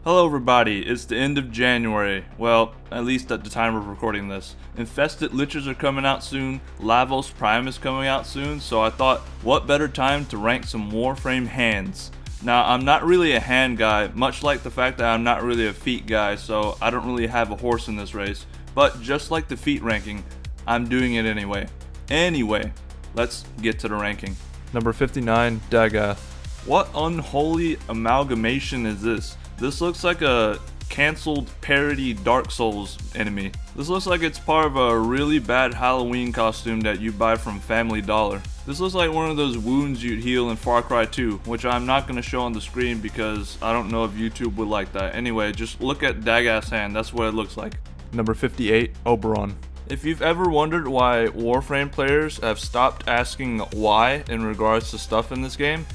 Hello everybody, it's the end of January, well, at least at the time of recording this. Infested Lichers are coming out soon, Lavos Prime is coming out soon, so I thought, what better time to rank some Warframe hands. Now, I'm not really a hand guy, much like the fact that I'm not really a feet guy, so I don't really have a horse in this race. But just like the feet ranking, I'm doing it anyway. Anyway, let's get to the ranking. Number 59, Dagath. What unholy amalgamation is this? This looks like a cancelled parody Dark Souls enemy. This looks like it's part of a really bad Halloween costume that you buy from Family Dollar. This looks like one of those wounds you'd heal in Far Cry 2, which I'm not going to show on the screen because I don't know if YouTube would like that. Anyway, just look at Dagath's hand, that's what it looks like. Number 58, Oberon. If you've ever wondered why Warframe players have stopped asking why in regards to stuff in this game,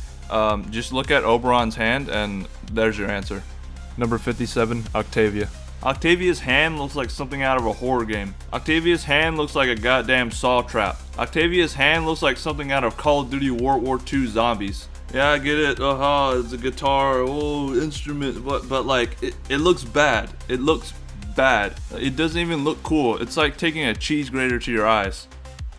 just look at Oberon's hand and there's your answer. Number 57, Octavia. Octavia's hand looks like something out of a horror game. Octavia's hand looks like a goddamn saw trap. Octavia's hand looks like something out of Call of Duty World War II Zombies. Yeah, I get it. It's a guitar. Oh, instrument. But like, it looks bad. It looks bad. It doesn't even look cool. It's like taking a cheese grater to your eyes.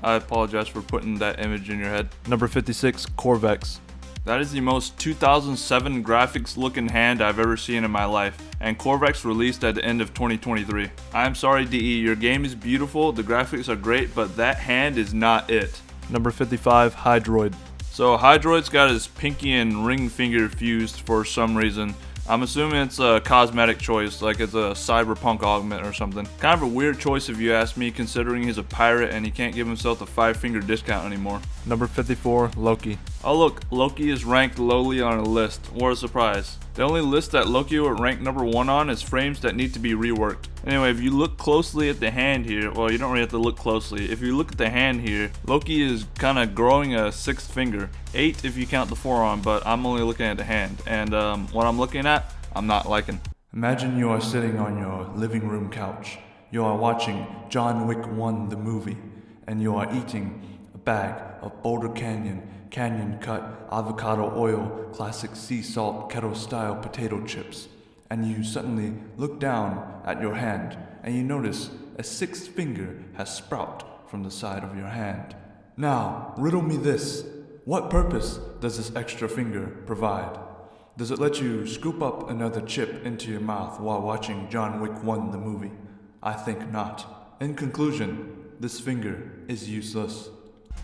I apologize for putting that image in your head. Number 56, Corvex. That is the most 2007 graphics looking hand I've ever seen in my life, and Corvex released at the end of 2023. I'm sorry DE, your game is beautiful, the graphics are great, but that hand is not it. Number 55, Hydroid. So Hydroid's got his pinky and ring finger fused for some reason. I'm assuming it's a cosmetic choice, like it's a cyberpunk augment or something. Kind of a weird choice if you ask me, considering he's a pirate and he can't give himself the 5-finger discount anymore. Number 54, Loki. Oh look, Loki is ranked lowly on a list. What a surprise. The only list that Loki would rank number 1 on is frames that need to be reworked. Anyway, if you look closely at the hand here, well, you don't really have to look closely. If you look at the hand here, Loki is kind of growing a 6th finger. 8 if you count the forearm, but I'm only looking at the hand. And what I'm looking at, I'm not liking. Imagine you are sitting on your living room couch. You are watching John Wick 1 the movie, and you are eating a bag of Boulder Canyon cut avocado oil, classic sea salt kettle style potato chips. And you suddenly look down at your hand and you notice a 6th finger has sprouted from the side of your hand. Now, riddle me this. What purpose does this extra finger provide? Does it let you scoop up another chip into your mouth while watching John Wick 1 the movie? I think not. In conclusion, this finger is useless.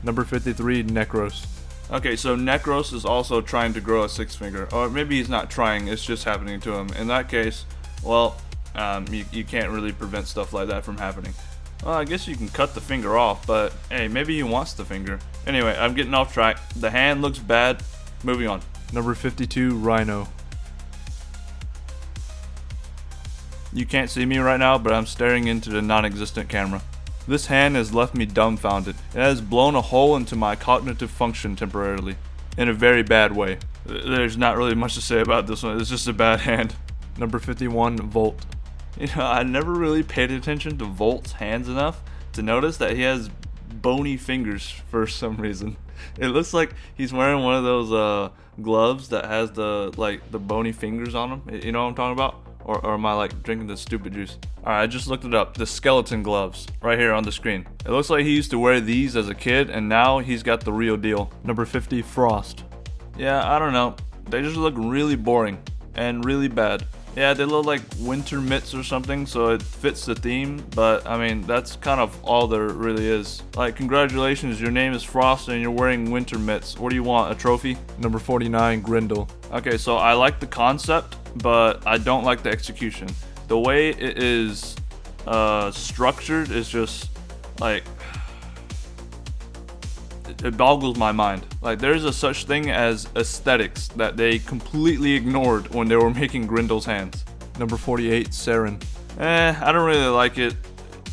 Number 53, Necros. Okay, so Necros is also trying to grow a 6th finger. Or maybe he's not trying, it's just happening to him. In that case, well, you can't really prevent stuff like that from happening. Well, I guess you can cut the finger off, but hey, maybe he wants the finger. Anyway, I'm getting off track. The hand looks bad. Moving on. Number 52, Rhino. You can't see me right now, but I'm staring into the non-existent camera. This hand has left me dumbfounded. It has blown a hole into my cognitive function temporarily. In a very bad way. There's not really much to say about this one, it's just a bad hand. Number 51, Volt. You know, I never really paid attention to Volt's hands enough to notice that he has bony fingers for some reason. It looks like he's wearing one of those gloves that has the bony fingers on them. You know what I'm talking about? Or am I like drinking this stupid juice? Alright, I just looked it up. The skeleton gloves, right here on the screen. It looks like he used to wear these as a kid and now he's got the real deal. Number 50, Frost. Yeah, I don't know. They just look really boring and really bad. Yeah, they look like winter mitts or something, so it fits the theme, but I mean, that's kind of all there really is. Like, congratulations, your name is Frost and you're wearing winter mitts. What do you want, a trophy? Number 49, Grendel. Okay, so I like the concept, but I don't like the execution. The way it is structured is just like, it boggles my mind. Like, there's a such thing as aesthetics that they completely ignored when they were making Grendel's hands. Number 48, Saren. I don't really like it.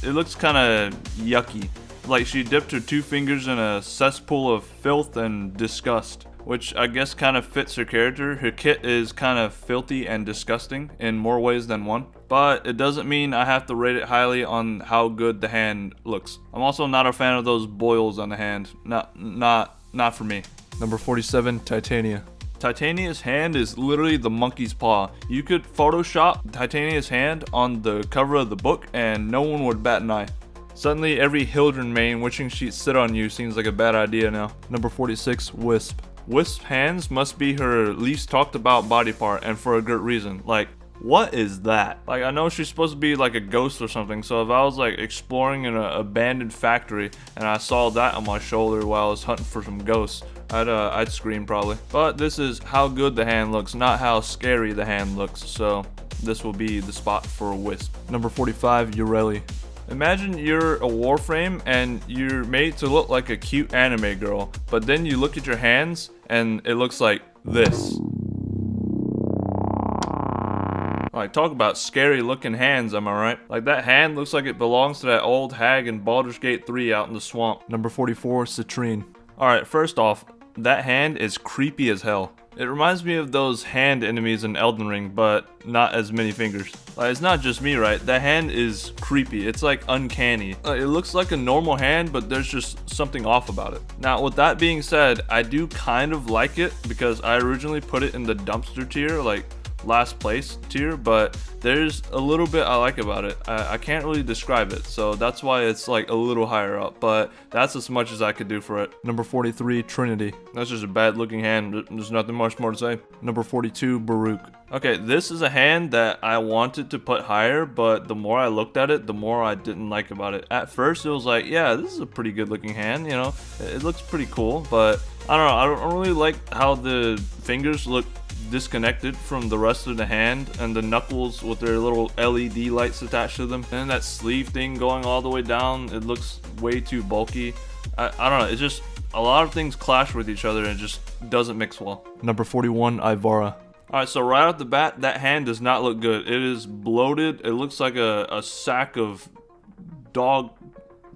It looks kind of yucky. Like she dipped her 2 fingers in a cesspool of filth and disgust, which I guess kind of fits her character. Her kit is kind of filthy and disgusting in more ways than one, but it doesn't mean I have to rate it highly on how good the hand looks. I'm also not a fan of those boils on the hand. Not for me. Number 47, Titania. Titania's hand is literally the monkey's paw. You could Photoshop Titania's hand on the cover of the book and no one would bat an eye. Suddenly, every Hildren main wishing she'd sit on you seems like a bad idea now. Number 46, Wisp. Wisp's hands must be her least talked about body part, and for a good reason. Like, what is that? Like, I know she's supposed to be like a ghost or something, so if I was like exploring in an abandoned factory and I saw that on my shoulder while I was hunting for some ghosts, I'd scream probably. But this is how good the hand looks, not how scary the hand looks, so this will be the spot for Wisp. Number 45, Ureli. Imagine you're a Warframe and you're made to look like a cute anime girl, but then you look at your hands and it looks like this. Like, talk about scary looking hands, am I right? Like, that hand looks like it belongs to that old hag in Baldur's Gate 3 out in the swamp. Number 44, Citrine. Alright, first off, that hand is creepy as hell. It reminds me of those hand enemies in Elden Ring, but not as many fingers. Like, it's not just me, right? That hand is creepy. It's like uncanny. It looks like a normal hand, but there's just something off about it. Now, with that being said, I do kind of like it because I originally put it in the dumpster tier, like last place tier, but there's a little bit I like about it. I can't really describe it, so that's why it's like a little higher up, but that's as much as I could do for it. Number 43, Trinity. That's just a bad looking hand. There's nothing much more to say. Number 42, Baruch. Okay, this is a hand that I wanted to put higher, but the more I looked at it, the more I didn't like about it. At first, it was like, yeah, this is a pretty good looking hand, you know? It looks pretty cool, but I don't know. I don't really like how the fingers look disconnected from the rest of the hand, and the knuckles with their little LED lights attached to them, and that sleeve thing going all the way down, it looks way too bulky. I don't know, it's just a lot of things clash with each other and it just doesn't mix well. Number 41, Ivara. Alright, so right off the bat, that hand does not look good. It is bloated. It looks like a sack of dog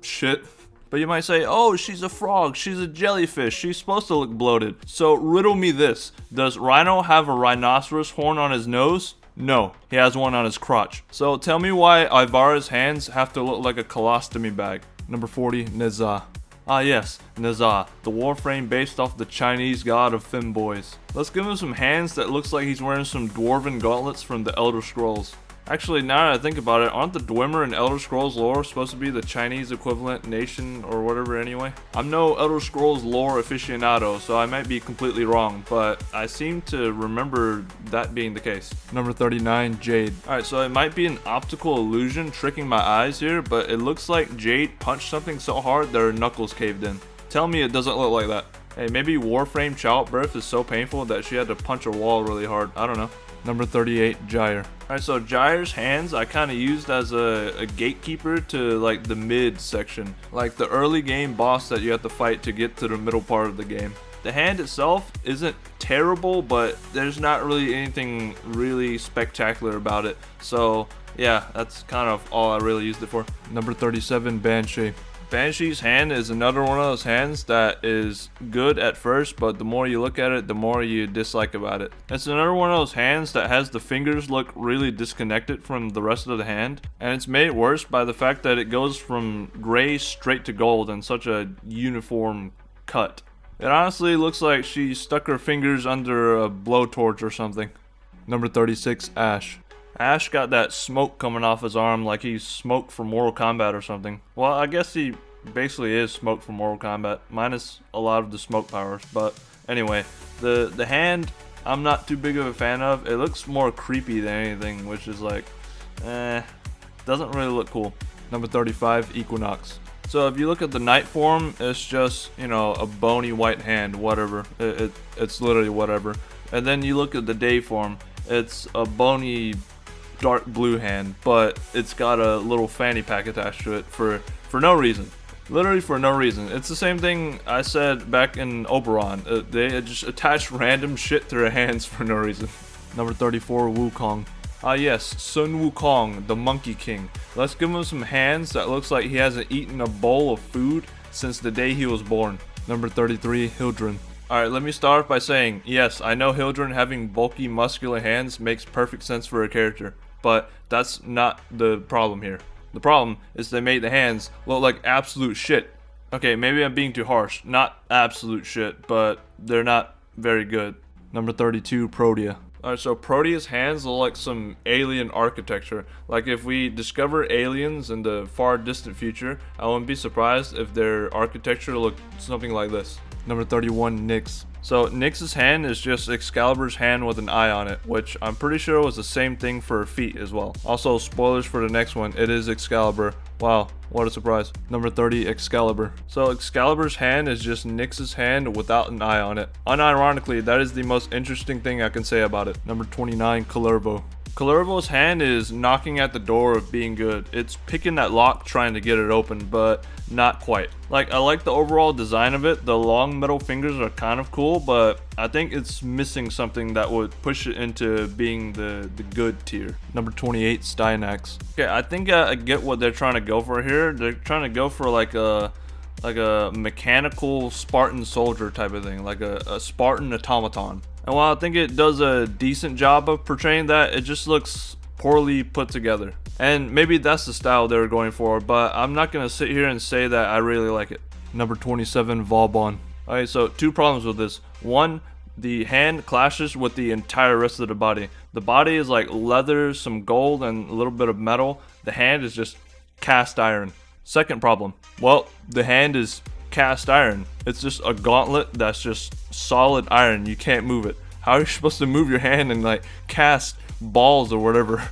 shit. But you might say, oh, she's a frog, she's a jellyfish, she's supposed to look bloated. So riddle me this, does Rhino have a rhinoceros horn on his nose? No, he has one on his crotch. So tell me why Ivara's hands have to look like a colostomy bag. Number 40, Nezah. Ah yes, Nezah, the Warframe based off the Chinese god of femboys. Let's give him some hands that looks like he's wearing some dwarven gauntlets from the Elder Scrolls. Actually, now that I think about it, aren't the Dwemer in Elder Scrolls lore supposed to be the Chinese equivalent nation or whatever anyway? I'm no Elder Scrolls lore aficionado, so I might be completely wrong, but I seem to remember that being the case. Number 39, Jade. Alright, so it might be an optical illusion tricking my eyes here, but it looks like Jade punched something so hard that her knuckles caved in. Tell me it doesn't look like that. Hey, maybe Warframe childbirth is so painful that she had to punch a wall really hard. I don't know. Number 38, Gyre. Alright, so Gyre's hands I kind of used as a gatekeeper to like the mid section. Like the early game boss that you have to fight to get to the middle part of the game. The hand itself isn't terrible, but there's not really anything really spectacular about it. So yeah, that's kind of all I really used it for. Number 37, Banshee. Banshee's hand is another one of those hands that is good at first, but the more you look at it, the more you dislike about it. It's another one of those hands that has the fingers look really disconnected from the rest of the hand, and it's made worse by the fact that it goes from gray straight to gold in such a uniform cut. It honestly looks like she stuck her fingers under a blowtorch or something. Number 36, Ash. Ash got that smoke coming off his arm like he's smoke from Mortal Kombat or something. Well, I guess he basically is smoke from Mortal Kombat, minus a lot of the smoke powers. But anyway, the hand, I'm not too big of a fan of. It looks more creepy than anything, which is like, doesn't really look cool. Number 35, Equinox. So if you look at the night form, it's just, you know, a bony white hand, whatever. It's literally whatever. And then you look at the day form, it's a bony dark blue hand, but it's got a little fanny pack attached to it for no reason. Literally for no reason. It's the same thing I said back in Oberon. They just attach random shit to their hands for no reason. Number 34, Wukong. Ah yes, Sun Wukong, the Monkey King. Let's give him some hands that looks like he hasn't eaten a bowl of food since the day he was born. Number 33, Hildren. Alright, let me start off by saying, yes, I know Hildren having bulky, muscular hands makes perfect sense for a character, but that's not the problem here. The problem is they made the hands look like absolute shit. Okay, maybe I'm being too harsh. Not absolute shit, but they're not very good. Number 32, Protea. Alright, so Protea's hands look like some alien architecture. Like if we discover aliens in the far distant future, I wouldn't be surprised if their architecture looked something like this. Number 31, Nyx. So Nyx's hand is just Excalibur's hand with an eye on it, which I'm pretty sure was the same thing for her feet as well. Also, spoilers for the next one, it is Excalibur. Wow, what a surprise. Number 30, Excalibur. So Excalibur's hand is just Nyx's hand without an eye on it. Unironically, that is the most interesting thing I can say about it. Number 29, Kullervo. Kullervo's hand is knocking at the door of being good. It's picking that lock trying to get it open, but not quite. Like, I like the overall design of it. The long metal fingers are kind of cool, but I think it's missing something that would push it into being the good tier. Number 28, Stynax. Okay, I think I get what they're trying to go for here. They're trying to go for like a mechanical Spartan soldier type of thing, like a Spartan automaton. And while I think it does a decent job of portraying that, it just looks poorly put together. And maybe that's the style they were going for, but I'm not going to sit here and say that I really like it. Number 27, Vauban. Alright, so two problems with this. One, the hand clashes with the entire rest of the body. The body is like leather, some gold, and a little bit of metal. The hand is just cast iron. Second problem, well, the hand is cast iron. It's just a gauntlet that's just solid iron. You can't move it. How are you supposed to move your hand and like cast balls or whatever?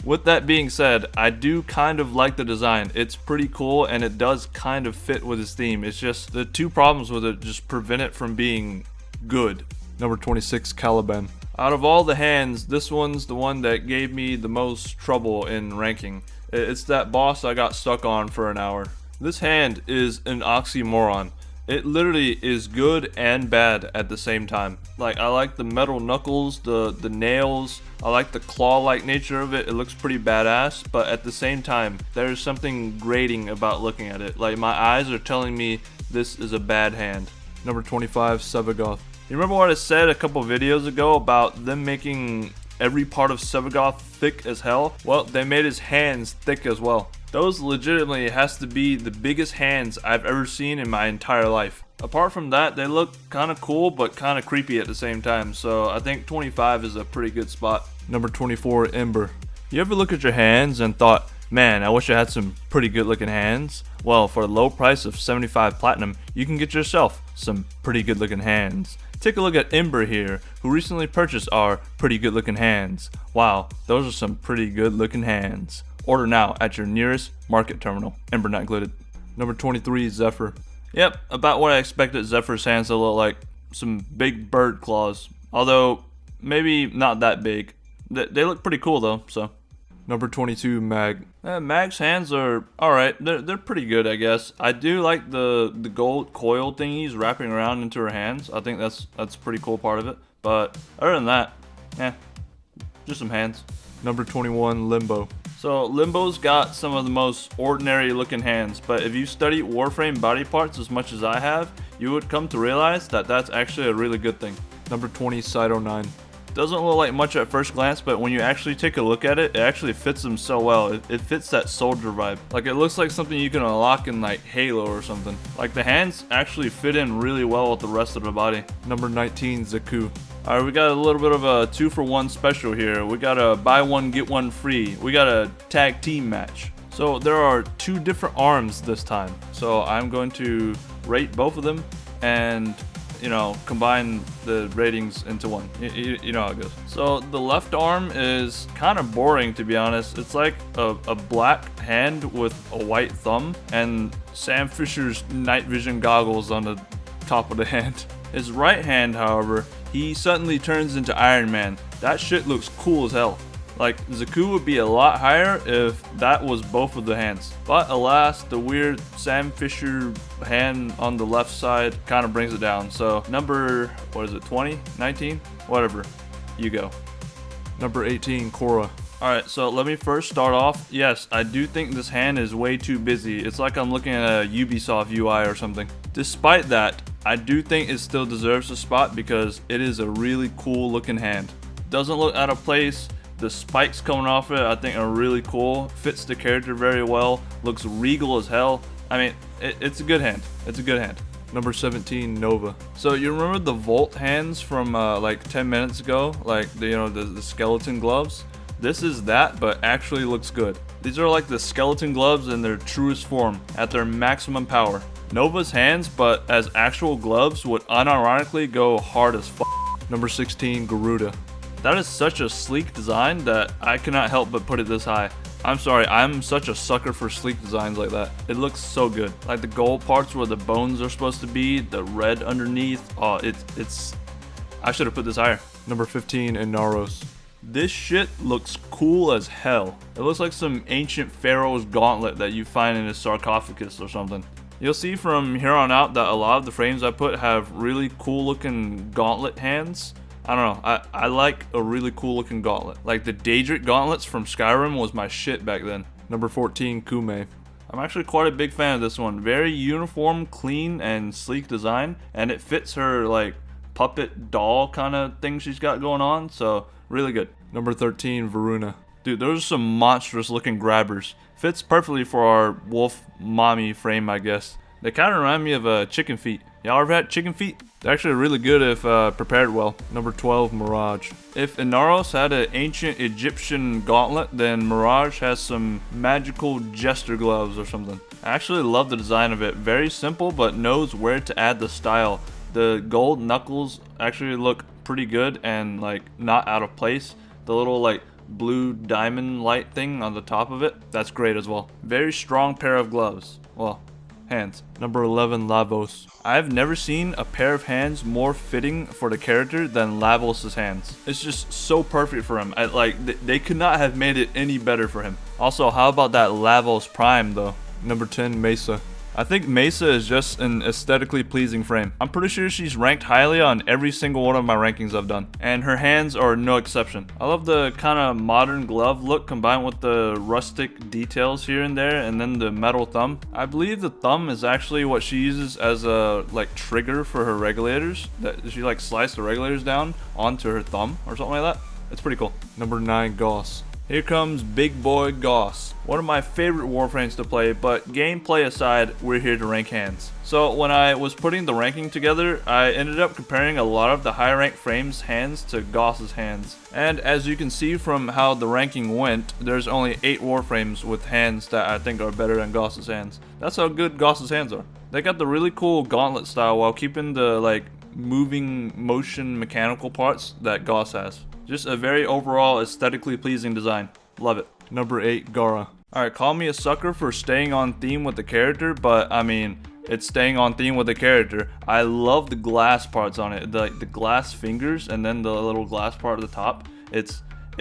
With that being said, I do kind of like the design. It's pretty cool and it does kind of fit with his theme. It's just the two problems with it just prevent it from being good. Number 26, Caliban. Out of all the hands, this one's the one that gave me the most trouble in ranking. It's that boss I got stuck on for an hour. This hand is an oxymoron. It literally is good and bad at the same time. Like, I like the metal knuckles, the nails, I like the claw-like nature of it. It looks pretty badass, but at the same time, there's something grating about looking at it. Like, my eyes are telling me this is a bad hand. Number 25, Sevagoth. You remember what I said a couple videos ago about them making every part of Sevagoth thick as hell? Well, they made his hands thick as well. Those legitimately has to be the biggest hands I've ever seen in my entire life. Apart from that, they look kind of cool but kind of creepy at the same time, so I think 25 is a pretty good spot. Number 24, Ember. You ever look at your hands and thought, man, I wish I had some pretty good looking hands? Well, for a low price of 75 platinum, you can get yourself some pretty good looking hands. Take a look at Ember here, who recently purchased our pretty good looking hands. Wow, those are some pretty good looking hands. Order now at your nearest market terminal. Ember not included. Number 23, Zephyr. Yep, about what I expected Zephyr's hands to look like. Some big bird claws. Although, maybe not that big. They look pretty cool though, so. Number 22, Mag. Mag's hands are alright. They're pretty good, I guess. I do like the gold coil thingies wrapping around into her hands. I think that's a pretty cool part of it. But other than that, just some hands. Number 21, Limbo. So Limbo's got some of the most ordinary looking hands, but if you study Warframe body parts as much as I have, you would come to realize that that's actually a really good thing. Number 20, Cyto 9. Doesn't look like much at first glance, but when you actually take a look at it, it actually fits them so well. It fits that soldier vibe. Like, it looks like something you can unlock in like Halo or something. Like, the hands actually fit in really well with the rest of the body. Number 19, Zaku. Alright, we got a little bit of a 2-for-1 special here. We got a buy one get one free. We got a tag team match. So there are two different arms this time. So I'm going to rate both of them and, you know, combine the ratings into one. You know how it goes. So the left arm is kind of boring, to be honest. It's like a black hand with a white thumb and Sam Fisher's night vision goggles on the top of the hand. His right hand, however, he suddenly turns into Iron Man. That shit looks cool as hell. Like, Zaku would be a lot higher if that was both of the hands. But alas, the weird Sam Fisher hand on the left side kind of brings it down. So number, 20? 19? Whatever. You go. Number 18, Korra. Alright, so let me first start off. Yes, I do think this hand is way too busy. It's like I'm looking at a Ubisoft UI or something. Despite that, I do think it still deserves a spot because it is a really cool looking hand. Doesn't look out of place. The spikes coming off it I think are really cool. Fits the character very well. Looks regal as hell. I mean, it's a good hand. It's a good hand. Number 17, Nova. So you remember the Volt hands from like 10 minutes ago? Like the skeleton gloves? This is that, but actually looks good. These are like the skeleton gloves in their truest form, at their maximum power. Nova's hands, but as actual gloves, would unironically go hard as f***. Number 16, Garuda. That is such a sleek design that I cannot help but put it this high. I'm sorry, I'm such a sucker for sleek designs like that. It looks so good. Like the gold parts where the bones are supposed to be, the red underneath. Oh, it's I should have put this higher. Number 15, Inaros. This shit looks cool as hell. It looks like some ancient pharaoh's gauntlet that you find in a sarcophagus or something. You'll see from here on out that a lot of the frames I put have really cool looking gauntlet hands. I don't know, I like a really cool looking gauntlet. Like the Daedric gauntlets from Skyrim was my shit back then. Number 14, Kume. I'm actually quite a big fan of this one. Very uniform, clean, and sleek design, and it fits her like puppet doll kind of thing she's got going on, so really good. Number 13, Varuna. Dude, those are some monstrous looking grabbers. Fits perfectly for our wolf mommy frame, I guess. They kind of remind me of chicken feet. Y'all ever had chicken feet? They're actually really good if prepared well. Number 12, Mirage. If Inaros had an ancient Egyptian gauntlet, then Mirage has some magical jester gloves or something. I actually love the design of it. Very simple, but knows where to add the style. The gold knuckles actually look pretty good and like not out of place. The little like blue diamond light thing on the top of it, that's great as well. Very strong pair of gloves. Well, hands. Number 11, Lavos. I've never seen a pair of hands more fitting for the character than Lavos' hands. It's just so perfect for him. They could not have made it any better for him. Also, how about that Lavos Prime though? Number 10, Mesa. I think Mesa is just an aesthetically pleasing frame. I'm pretty sure she's ranked highly on every single one of my rankings I've done, and her hands are no exception. I love the kind of modern glove look combined with the rustic details here and there, and then the metal thumb. I believe the thumb is actually what she uses as a like trigger for her regulators. That she like sliced the regulators down onto her thumb or something like that. It's pretty cool. Number 9, Gauss. Here comes Big Boy Gauss. One of my favorite Warframes to play, but gameplay aside, we're here to rank hands. So when I was putting the ranking together, I ended up comparing a lot of the high rank frames hands to Gauss's hands. And as you can see from how the ranking went, there's only 8 Warframes with hands that I think are better than Gauss's hands. That's how good Gauss's hands are. They got the really cool gauntlet style while keeping the like moving motion mechanical parts that Gauss has. Just a very overall aesthetically pleasing design. Love it. Number 8, Gara. Alright, call me a sucker for staying on theme with the character, but I mean, it's staying on theme with the character. I love the glass parts on it. The glass fingers and then the little glass part at the top. It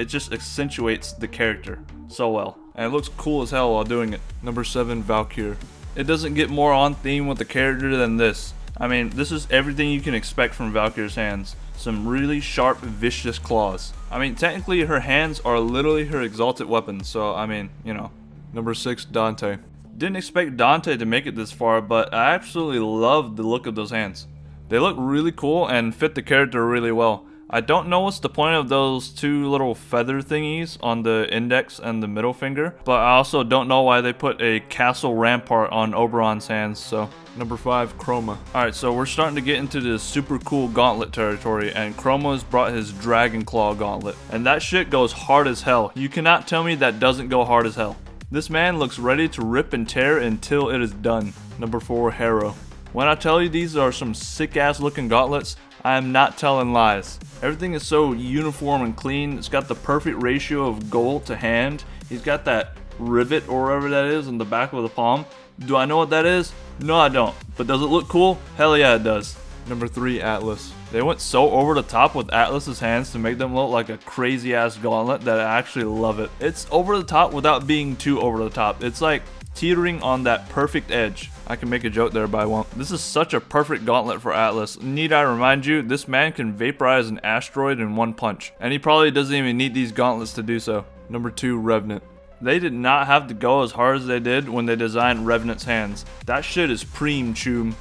just accentuates the character so well. And it looks cool as hell while doing it. Number 7, Valkyr. It doesn't get more on theme with the character than this. I mean, this is everything you can expect from Valkyr's hands. Some really sharp, vicious claws. I mean, technically her hands are literally her exalted weapons, so I mean, you know. Number 6, Dante. Didn't expect Dante to make it this far, but I absolutely love the look of those hands. They look really cool and fit the character really well. I don't know what's the point of those 2 little feather thingies on the index and the middle finger, but I also don't know why they put a castle rampart on Oberon's hands, so. Number 5, Chroma. Alright, so we're starting to get into this super cool gauntlet territory, and Chroma's brought his Dragon Claw gauntlet. And that shit goes hard as hell. You cannot tell me that doesn't go hard as hell. This man looks ready to rip and tear until it is done. Number 4, Harrow. When I tell you these are some sick ass looking gauntlets, I am not telling lies. Everything is so uniform and clean. It's got the perfect ratio of gold to hand. He's got that rivet or whatever that is in the back of the palm. Do I know what that is? No, I don't. But does it look cool? Hell yeah, it does. Number 3, Atlas. They went so over the top with Atlas's hands to make them look like a crazy ass gauntlet that I actually love it. It's over the top without being too over the top. It's like teetering on that perfect edge. I can make a joke there, but I won't. This is such a perfect gauntlet for Atlas. Need I remind you, this man can vaporize an asteroid in one punch. And he probably doesn't even need these gauntlets to do so. Number 2, Revenant. They did not have to go as hard as they did when they designed Revenant's hands. That shit is preem choom.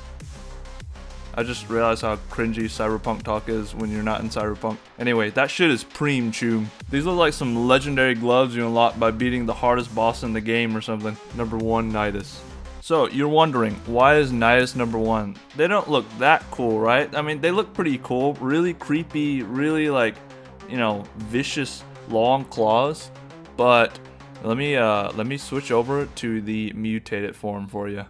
I just realized how cringy cyberpunk talk is when you're not in cyberpunk. Anyway, that shit is preem choom. These look like some legendary gloves you unlock by beating the hardest boss in the game or something. Number 1, Nidus. So you're wondering, why is Nidus number 1? They don't look that cool, right? I mean, they look pretty cool, really creepy, really like, you know, vicious long claws. But let me switch over to the mutated form for you.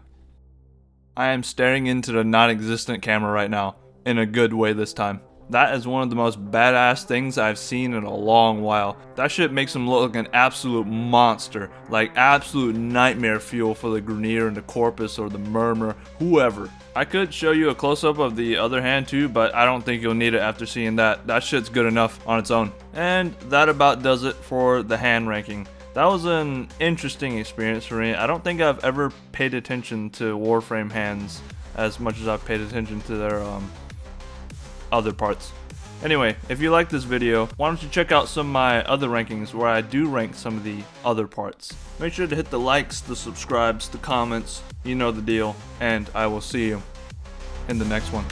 I am staring into the non-existent camera right now, in a good way this time. That is one of the most badass things I've seen in a long while. That shit makes him look like an absolute monster, like absolute nightmare fuel for the Grineer and the Corpus or the Murmur, whoever. I could show you a close-up of the other hand too, but I don't think you'll need it after seeing that. That shit's good enough on its own. And that about does it for the hand ranking. That was an interesting experience for me. I don't think I've ever paid attention to Warframe hands as much as I've paid attention to their other parts. Anyway, if you like this video, why don't you check out some of my other rankings where I do rank some of the other parts. Make sure to hit the likes, the subscribes, the comments, you know the deal, and I will see you in the next one.